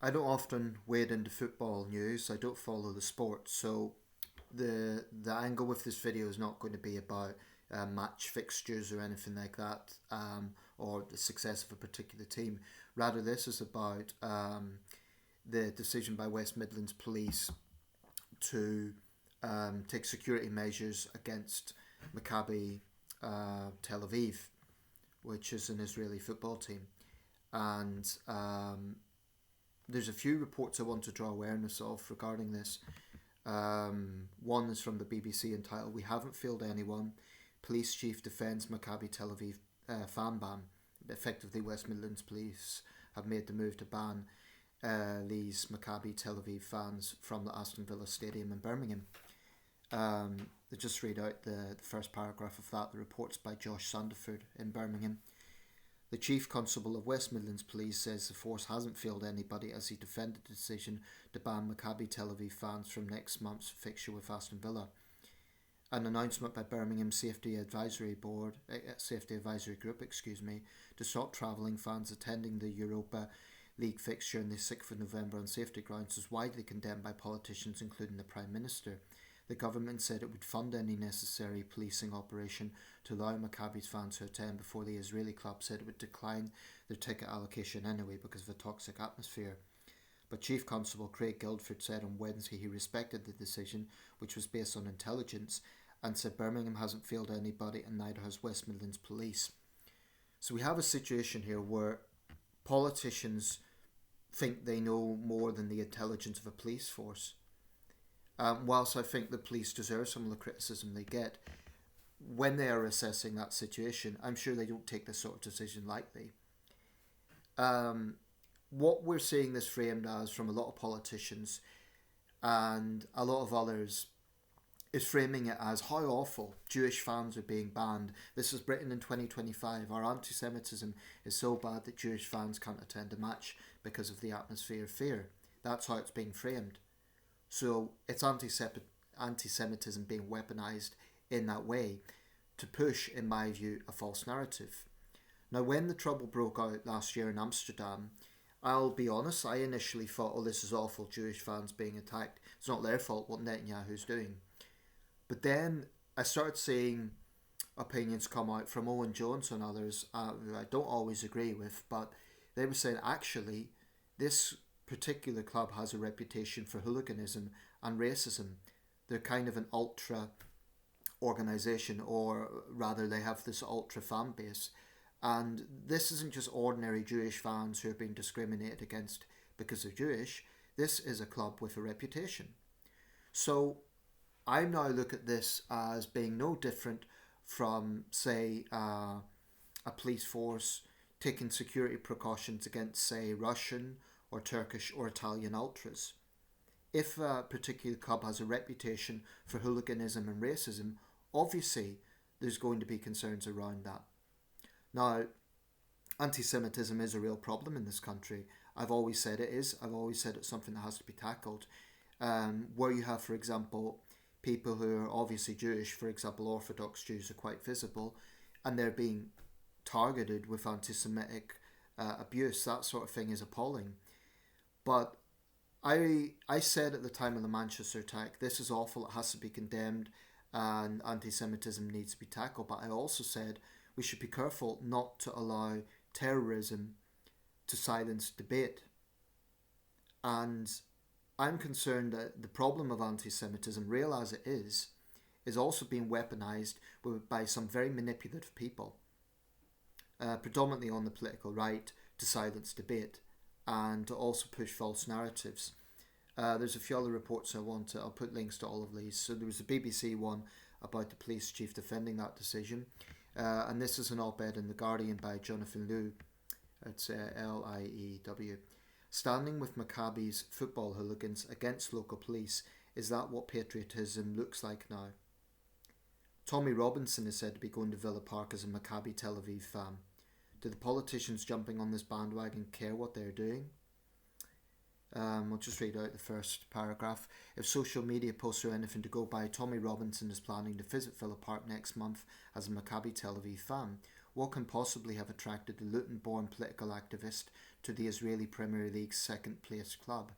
I don't often wade into football news. I don't follow the sport, so the angle with this video is not going to be about match fixtures or anything like that, or the success of a particular team. Rather, this is about the decision by West Midlands Police to take security measures against Maccabi Tel Aviv, which is an Israeli football team. And there's a few reports I want to draw awareness of regarding this. One is from the BBC entitled "We Haven't Failed Anyone. Police Chief Defends Maccabi Tel Aviv fan ban." Effectively, West Midlands Police have made the move to ban these Maccabi Tel Aviv fans from the Aston Villa Stadium in Birmingham. They just read out the first paragraph of that. The report's by Josh Sandiford in Birmingham. The Chief Constable of West Midlands Police says the force hasn't failed anybody as he defended the decision to ban Maccabi Tel Aviv fans from next month's fixture with Aston Villa. An announcement by Birmingham Safety Advisory Group, to stop travelling fans attending the Europa League fixture on the 6th of November on safety grounds was widely condemned by politicians, including the Prime Minister. The government said it would fund any necessary policing operation to allow Maccabi's fans to attend before the Israeli club said it would decline their ticket allocation anyway because of a toxic atmosphere. But Chief Constable Craig Guildford said on Wednesday he respected the decision, which was based on intelligence, and said Birmingham hasn't failed anybody and neither has West Midlands Police. So we have a situation here where politicians think they know more than the intelligence of a police force. Whilst I think the police deserve some of the criticism they get, when they are assessing that situation, I'm sure they don't take this sort of decision lightly. What we're seeing this framed as from a lot of politicians and a lot of others is framing it as how awful Jewish fans are being banned. This is Britain in 2025. Our anti-semitism is so bad that Jewish fans can't attend a match because of the atmosphere of fear. That's how it's being framed. So it's anti-Semitism being weaponized in that way to push, in my view, a false narrative. Now, when the trouble broke out last year in Amsterdam, I'll be honest, I initially thought, oh, this is awful, Jewish fans being attacked. It's not their fault what Netanyahu's doing. But then I started seeing opinions come out from Owen Jones and others who I don't always agree with, but they were saying, actually, this particular club has a reputation for hooliganism and racism. They're kind of an ultra organisation, or rather they have this ultra fan base. And this isn't just ordinary Jewish fans who are being discriminated against because they're Jewish. This is a club with a reputation. So I now look at this as being no different from, say, a police force taking security precautions against, say, Russian or Turkish or Italian ultras. If a particular club has a reputation for hooliganism and racism, obviously there's going to be concerns around that. Now, anti-Semitism is a real problem in this country. I've always said it is. I've always said it's something that has to be tackled. Where you have, for example, people who are obviously Jewish, for example, Orthodox Jews are quite visible, and they're being targeted with anti-Semitic abuse. That sort of thing is appalling. But I said at the time of the Manchester attack, this is awful, it has to be condemned, and anti-Semitism needs to be tackled. But I also said we should be careful not to allow terrorism to silence debate. And I'm concerned that the problem of anti-Semitism, real as it is also being weaponized by some very manipulative people, predominantly on the political right, to silence debate and to also push false narratives. There's a few other reports I'll put links to all of these. So there was a BBC one about the police chief defending that decision. And this is an op-ed in The Guardian by Jonathan Liew. It's Liew. Standing with Maccabi's football hooligans against local police, is that what patriotism looks like now? Tommy Robinson is said to be going to Villa Park as a Maccabi Tel Aviv fan. Do the politicians jumping on this bandwagon care what they're doing? I'll just read out the first paragraph. If social media posts are anything to go by, Tommy Robinson is planning to visit Villa Park next month as a Maccabi Tel Aviv fan. What can possibly have attracted the Luton-born political activist to the Israeli Premier League's second-place club.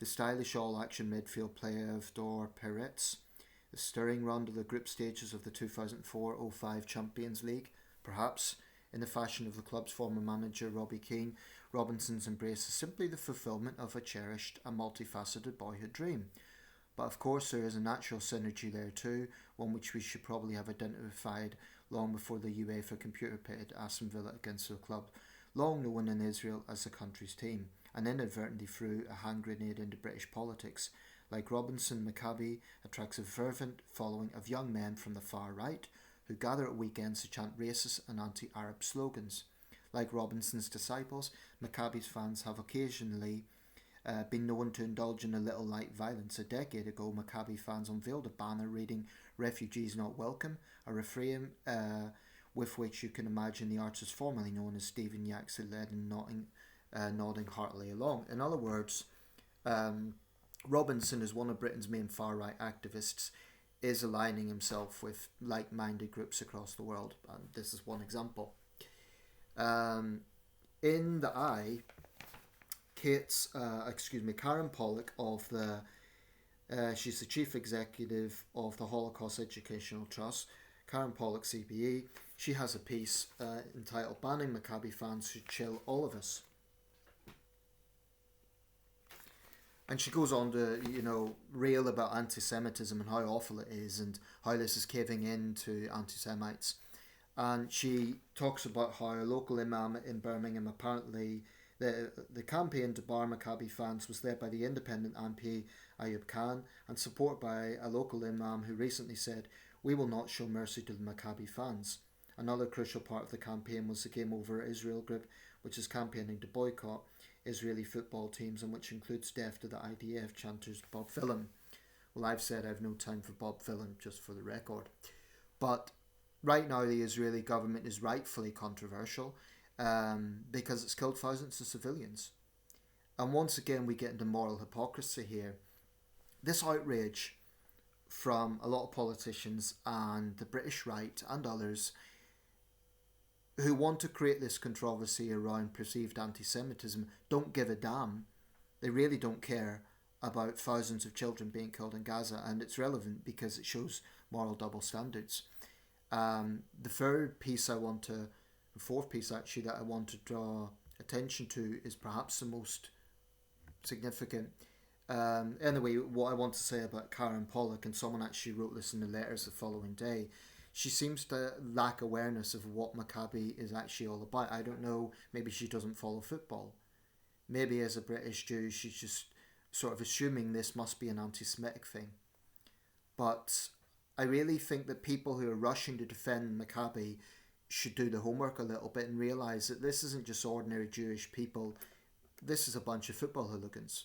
The stylish all-action midfield player of Dor Peretz, the stirring run to the group stages of the 2004-05 Champions League, perhaps in the fashion of the club's former manager Robbie Keane, Robinson's embrace is simply the fulfilment of a cherished and multifaceted boyhood dream. But of course there is a natural synergy there too, one which we should probably have identified long before the UEFA computer pitted Aston Villa against the club, long known in Israel as the country's team, and inadvertently threw a hand grenade into British politics. Like Robinson, Maccabi attracts a fervent following of young men from the far right who gather at weekends to chant racist and anti-Arab slogans. Like Robinson's disciples, Maccabi's fans have occasionally been known to indulge in a little light violence. A decade ago, Maccabi fans unveiled a banner reading "Refugees Not Welcome," a refrain with which you can imagine the artist formerly known as Stephen Yaxley led and nodding heartily along. In other words, Robinson, as one of Britain's main far-right activists, is aligning himself with like-minded groups across the world, and this is one example. In the Eye, Karen Pollock of she's the chief executive of the Holocaust Educational Trust, Karen Pollock CBE. She has a piece entitled "Banning Maccabi Fans Should Chill All of Us." And she goes on to, rail about anti-Semitism and how awful it is and how this is caving in to anti-Semites. And she talks about how a local imam in Birmingham, apparently the campaign to bar Maccabi fans was led by the independent MP Ayub Khan and supported by a local imam who recently said, "We will not show mercy to the Maccabi fans." Another crucial part of the campaign was the Game Over Israel group, which is campaigning to boycott Israeli football teams, and which includes death to the IDF chanters Bob Phelan. Well, I've said I've no time for Bob Phelan, just for the record. But right now the Israeli government is rightfully controversial because it's killed thousands of civilians. And once again we get into moral hypocrisy here. This outrage from a lot of politicians and the British right and others who want to create this controversy around perceived anti-Semitism don't give a damn. They really don't care about thousands of children being killed in Gaza, and it's relevant because it shows moral double standards. The fourth piece actually that I want to draw attention to is perhaps the most significant. Anyway, what I want to say about Karen Pollock, and someone actually wrote this in the letters the following day, she seems to lack awareness of what Maccabi is actually all about. I don't know, maybe she doesn't follow football. Maybe as a British Jew, she's just sort of assuming this must be an anti-Semitic thing. But I really think that people who are rushing to defend Maccabi should do the homework a little bit and realise that this isn't just ordinary Jewish people. This is a bunch of football hooligans.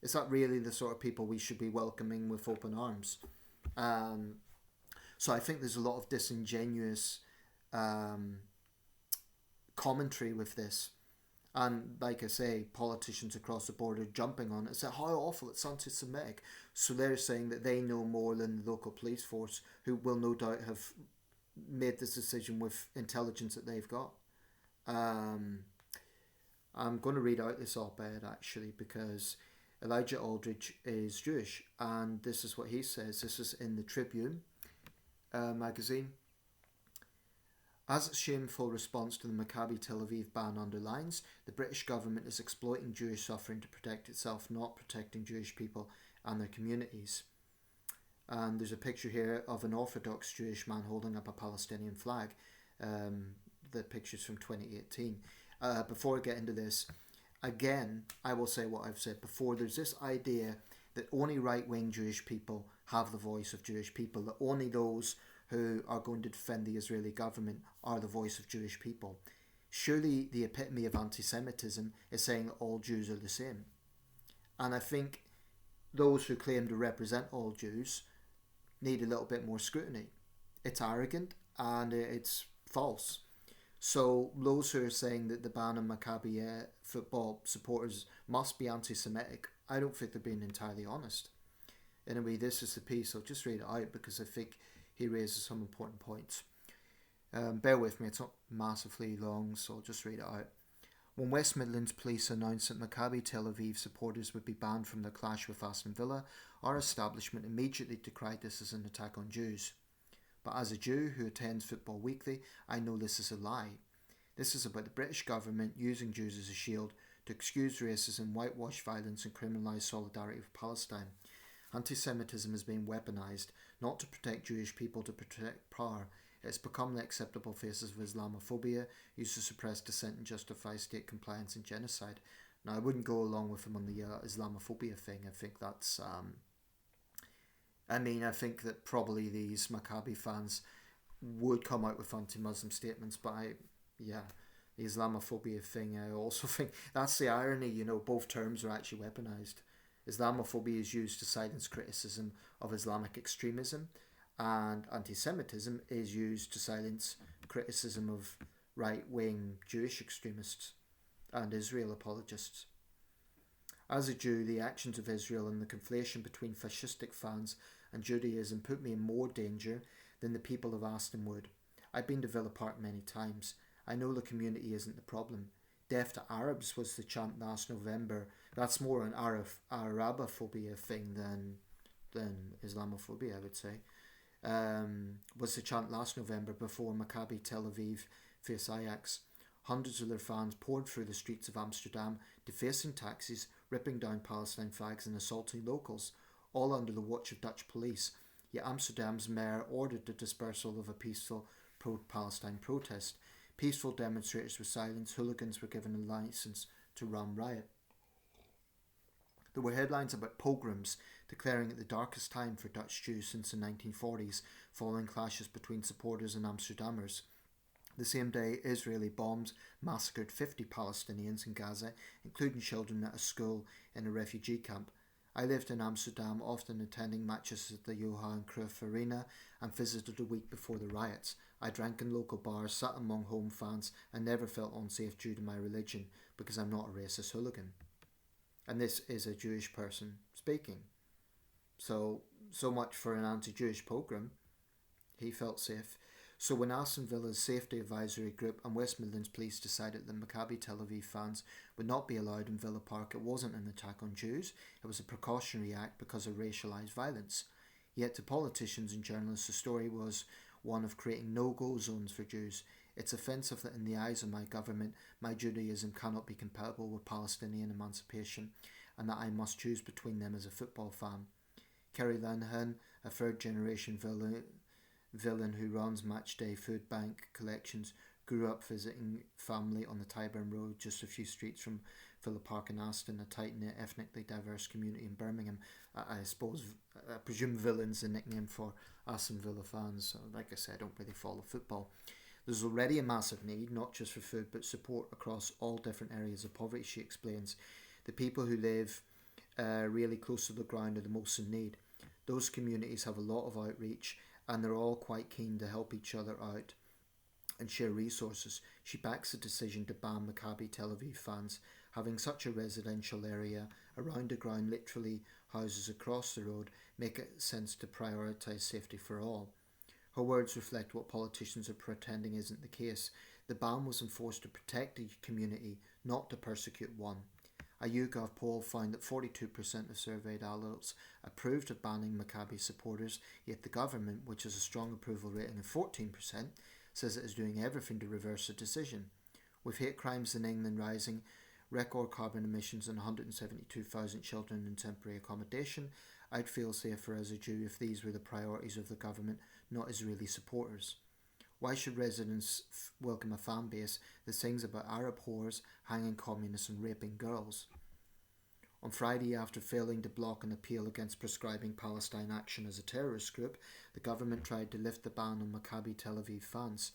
Is that really the sort of people we should be welcoming with open arms? So I think there's a lot of disingenuous commentary with this. And like I say, politicians across the board are jumping on it. Say how awful, it's anti-Semitic. So they're saying that they know more than the local police force, who will no doubt have made this decision with intelligence that they've got. I'm going to read out this op-ed actually, because Elijah Aldridge is Jewish, and this is what he says. This is in the Tribune magazine. As its shameful response to the Maccabi Tel Aviv ban underlines, the British government is exploiting Jewish suffering to protect itself, not protecting Jewish people and their communities. And there's a picture here of an Orthodox Jewish man holding up a Palestinian flag. The picture's from 2018. Before I get into this, again, I will say what I've said before. There's this idea that only right-wing Jewish people have the voice of Jewish people, that only those who are going to defend the Israeli government are the voice of Jewish people. Surely the epitome of anti-Semitism is saying that all Jews are the same. And I think those who claim to represent all Jews need a little bit more scrutiny. It's arrogant and it's false. So those who are saying that the ban on Maccabi football supporters must be anti-Semitic, I don't think they're being entirely honest. Anyway, this is the piece. I'll just read it out because I think he raises some important points. Bear with me, it's not massively long, so I'll just read it out. When West Midlands police announced that Maccabi Tel Aviv supporters would be banned from their clash with Aston Villa, our establishment immediately decried this as an attack on Jews. But as a Jew who attends football weekly, I know this is a lie. This is about the British government using Jews as a shield to excuse racism, whitewash violence and criminalise solidarity with Palestine. Anti-Semitism is being weaponized, not to protect Jewish people, to protect power. It has become the acceptable faces of Islamophobia, used to suppress dissent and justify state compliance and genocide. Now, I wouldn't go along with him on the Islamophobia thing. I think that's... I think that probably these Maccabi fans would come out with anti-Muslim statements, but the Islamophobia thing, I also think that's the irony, both terms are actually weaponized. Islamophobia is used to silence criticism of Islamic extremism, and anti-Semitism is used to silence criticism of right-wing Jewish extremists and Israel apologists. As a Jew, the actions of Israel and the conflation between fascistic fans and Judaism put me in more danger than the people of Aston would. I've been to Villa Park many times. I know the community isn't the problem. Death to Arabs was the chant last November. That's more an Arabophobia thing than Islamophobia, I would say. Was the chant last November before Maccabi Tel Aviv faced Ajax. Hundreds of their fans poured through the streets of Amsterdam, defacing taxis, ripping down Palestine flags and assaulting locals, all under the watch of Dutch police. Yet Amsterdam's mayor ordered the dispersal of a peaceful pro-Palestine protest. Peaceful demonstrators were silenced, hooligans were given a licence to run riot. There were headlines about pogroms declaring it the darkest time for Dutch Jews since the 1940s, following clashes between supporters and Amsterdammers. The same day, Israeli bombs massacred 50 Palestinians in Gaza, including children at a school in a refugee camp. I lived in Amsterdam, often attending matches at the Johan Cruyff Arena, and visited a week before the riots. I drank in local bars, sat among home fans, and never felt unsafe due to my religion, because I'm not a racist hooligan. And this is a Jewish person speaking. So much for an anti-Jewish pogrom. He felt safe. So when Aston Villa's Safety Advisory Group and West Midlands Police decided that Maccabi Tel Aviv fans would not be allowed in Villa Park, it wasn't an attack on Jews, it was a precautionary act because of racialised violence. Yet to politicians and journalists, the story was one of creating no-go zones for Jews. It's offensive that in the eyes of my government, my Judaism cannot be compatible with Palestinian emancipation, and that I must choose between them as a football fan. Kerry Lenihan, a third-generation villain who runs Matchday Food Bank collections, grew up visiting family on the Tyburn Road, just a few streets from Villa Park in Aston, a tight-knit, ethnically diverse community in Birmingham. I presume Villain's a nickname for Aston Villa fans. So, like I said, I don't really follow football. There's already a massive need, not just for food, but support across all different areas of poverty, she explains. The people who live really close to the ground are the most in need. Those communities have a lot of outreach, and they're all quite keen to help each other out and share resources. She backs the decision to ban Maccabi Tel Aviv fans. Having such a residential area around the ground, literally houses across the road, make it sense to prioritise safety for all. Her words reflect what politicians are pretending isn't the case. The ban was enforced to protect the community, not to persecute one. A YouGov poll found that 42% of surveyed adults approved of banning Maccabi supporters, yet the government, which has a strong approval rating of 14%, says it is doing everything to reverse the decision. With hate crimes in England rising, record carbon emissions and 172,000 children in temporary accommodation, I'd feel safer as a Jew if these were the priorities of the government, not Israeli supporters. Why should residents welcome a fan base that sings about Arab whores, hanging communists and raping girls? On Friday, after failing to block an appeal against prescribing Palestine Action as a terrorist group, the government tried to lift the ban on Maccabi Tel Aviv fans.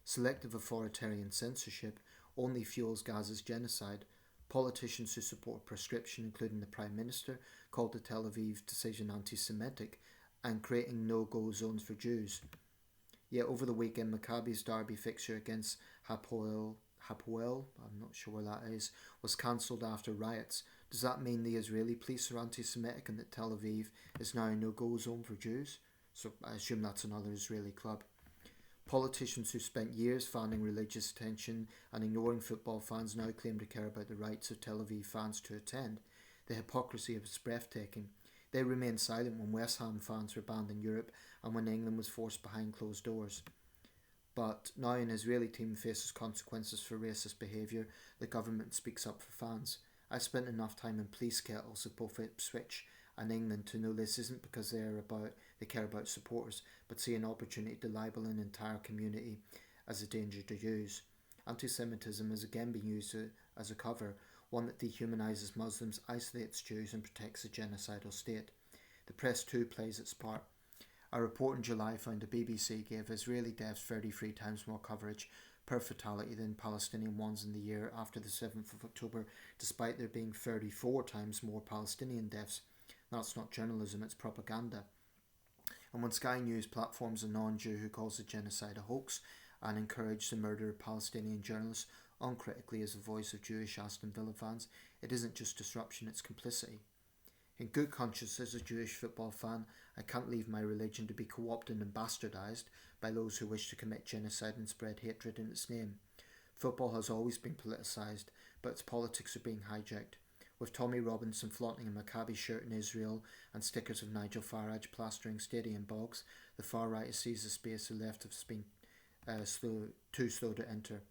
Selective authoritarian censorship only fuels Gaza's genocide. Politicians who support proscription, including the Prime Minister, called the Tel Aviv decision anti-Semitic and creating no-go zones for Jews. Yet over the weekend, Maccabi's derby fixture against Hapoel, I'm not sure where that is, was cancelled after riots. Does that mean the Israeli police are anti-Semitic and that Tel Aviv is now a no-go zone for Jews? So I assume that's another Israeli club. Politicians who spent years fanning religious tension and ignoring football fans now claim to care about the rights of Tel Aviv fans to attend. The hypocrisy is breathtaking. They remained silent when West Ham fans were banned in Europe and when England was forced behind closed doors. But now an Israeli team faces consequences for racist behaviour, the government speaks up for fans. I spent enough time in police kettles of both Ipswich and England to know this isn't because they care about supporters, but see an opportunity to libel an entire community as a danger to use. Anti-Semitism has again been used as a cover, one that dehumanises Muslims, isolates Jews and protects a genocidal state. The press too plays its part. A report in July found the BBC gave Israeli deaths 33 times more coverage per fatality than Palestinian ones in the year after the 7th of October, despite there being 34 times more Palestinian deaths. That's not journalism, it's propaganda. And when Sky News platforms a non-Jew who calls the genocide a hoax and encourages the murder of Palestinian journalists uncritically as the voice of Jewish Aston Villa fans, it isn't just disruption, it's complicity. In good conscience as a Jewish football fan, I can't leave my religion to be co-opted and bastardised by those who wish to commit genocide and spread hatred in its name. Football has always been politicised, but its politics are being hijacked. With Tommy Robinson flaunting a Maccabi shirt in Israel and stickers of Nigel Farage plastering stadium bogs, the far right has seized the space the left has been too slow to enter.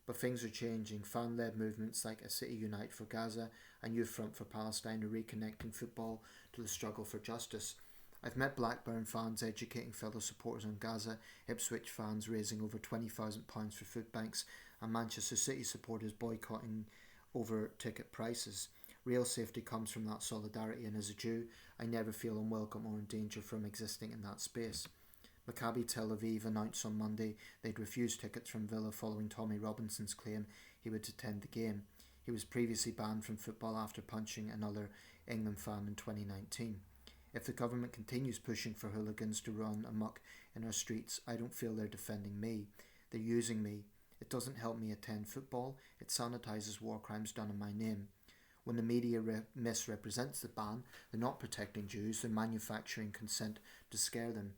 But things are changing. Fan-led movements like A City Unite for Gaza and Youth Front for Palestine are reconnecting football to the struggle for justice. I've met Blackburn fans educating fellow supporters on Gaza, Ipswich fans raising over £20,000 for food banks, and Manchester City supporters boycotting over ticket prices. Real safety comes from that solidarity, and as a Jew, I never feel unwelcome or in danger from existing in that space. Maccabi Tel Aviv announced on Monday they'd refused tickets from Villa following Tommy Robinson's claim he would attend the game. He was previously banned from football after punching another England fan in 2019. If the government continues pushing for hooligans to run amok in our streets, I don't feel they're defending me. They're using me. It doesn't help me attend football. It sanitises war crimes done in my name. When the media misrepresents the ban, they're not protecting Jews, they're manufacturing consent to scare them.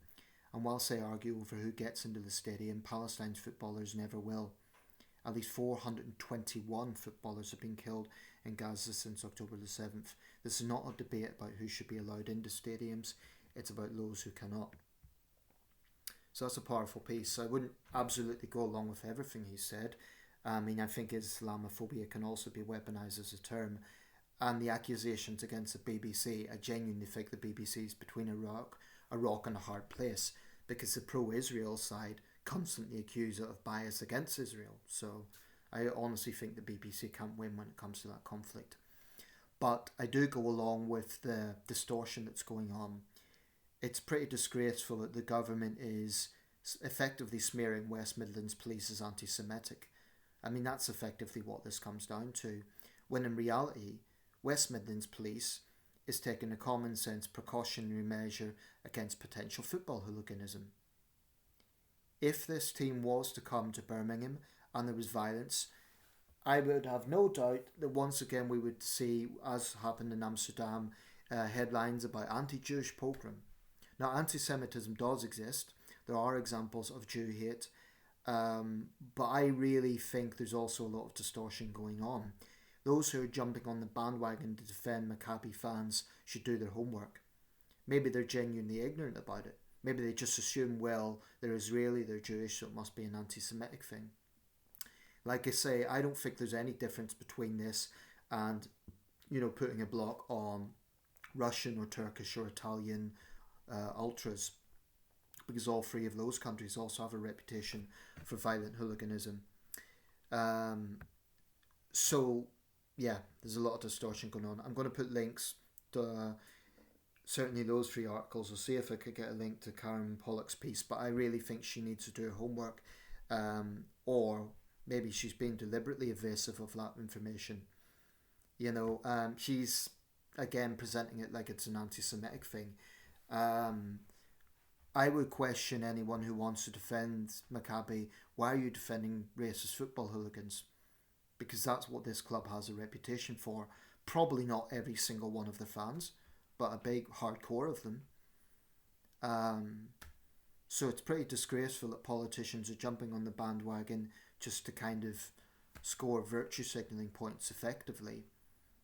And whilst they argue over who gets into the stadium, Palestine's footballers never will. At least 421 footballers have been killed in Gaza since October the 7th. This is not a debate about who should be allowed into stadiums, it's about those who cannot. So that's a powerful piece. I wouldn't absolutely go along with everything he said. I think Islamophobia can also be weaponized as a term. And the accusations against the BBC, I genuinely think the BBC is between a rock and a hard place, because the pro-Israel side constantly accuse it of bias against Israel. So I honestly think the BBC can't win when it comes to that conflict. But I do go along with the distortion that's going on. It's pretty disgraceful that the government is effectively smearing West Midlands police as anti-Semitic. That's effectively what this comes down to, when in reality, West Midlands police is taking a common sense precautionary measure against potential football hooliganism. If this team was to come to Birmingham and there was violence, I would have no doubt that once again we would see, as happened in Amsterdam, headlines about anti-Jewish pogrom. Now, anti-Semitism does exist. There are examples of Jew hate, but I really think there's also a lot of distortion going on. Those who are jumping on the bandwagon to defend Maccabi fans should do their homework. Maybe they're genuinely ignorant about it. Maybe they just assume, well, they're Israeli, they're Jewish, so it must be an anti-Semitic thing. Like I say, I don't think there's any difference between this and, putting a block on Russian or Turkish or Italian ultras, because all three of those countries also have a reputation for violent hooliganism. So, yeah, there's a lot of distortion going on. I'm going to put links to certainly those three articles. I'll see if I could get a link to Karen Pollock's piece, but I really think she needs to do her homework, or maybe she's being deliberately evasive of that information. She's, again, presenting it like it's an anti-Semitic thing. I would question anyone who wants to defend Maccabi. Why are you defending racist football hooligans? Because that's what this club has a reputation for. Probably not every single one of their fans, but a big hardcore of them. So it's pretty disgraceful that politicians are jumping on the bandwagon just to kind of score virtue signalling points effectively.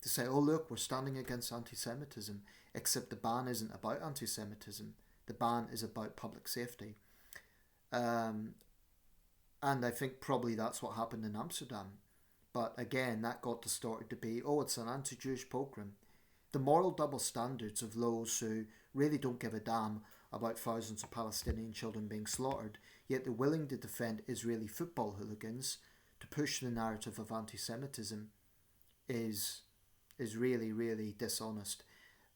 To say, oh look, we're standing against anti-Semitism, except the ban isn't about anti-Semitism. The ban is about public safety. And I think probably that's what happened in Amsterdam. But again, that got distorted to be, oh, it's an anti-Jewish pogrom. The moral double standards of those who really don't give a damn about thousands of Palestinian children being slaughtered, yet they're willing to defend Israeli football hooligans to push the narrative of anti-Semitism is really, really dishonest.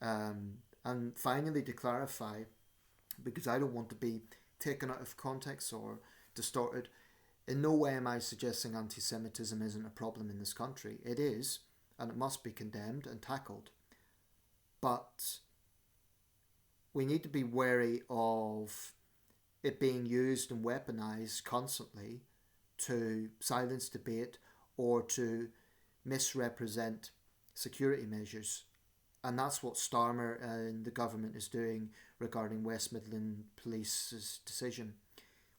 And finally, to clarify, because I don't want to be taken out of context or distorted, in no way am I suggesting anti-Semitism isn't a problem in this country. It is, and it must be condemned and tackled. But we need to be wary of it being used and weaponized constantly to silence debate or to misrepresent security measures. And that's what Starmer and the government is doing regarding West Midland Police's decision.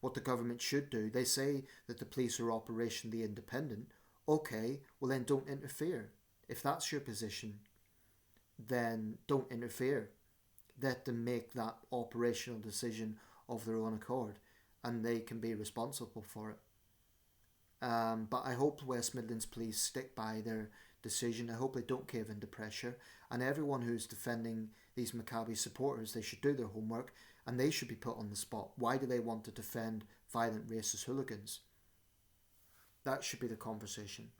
What the government should do, they say that the police are operationally independent. Okay, well then don't interfere. If that's your position, then don't interfere. Let them make that operational decision of their own accord, and they can be responsible for it. But I hope West Midlands Police stick by their decision. I hope they don't cave into pressure. And everyone who's defending these Maccabi supporters, they should do their homework and they should be put on the spot. Why do they want to defend violent racist hooligans? That should be the conversation.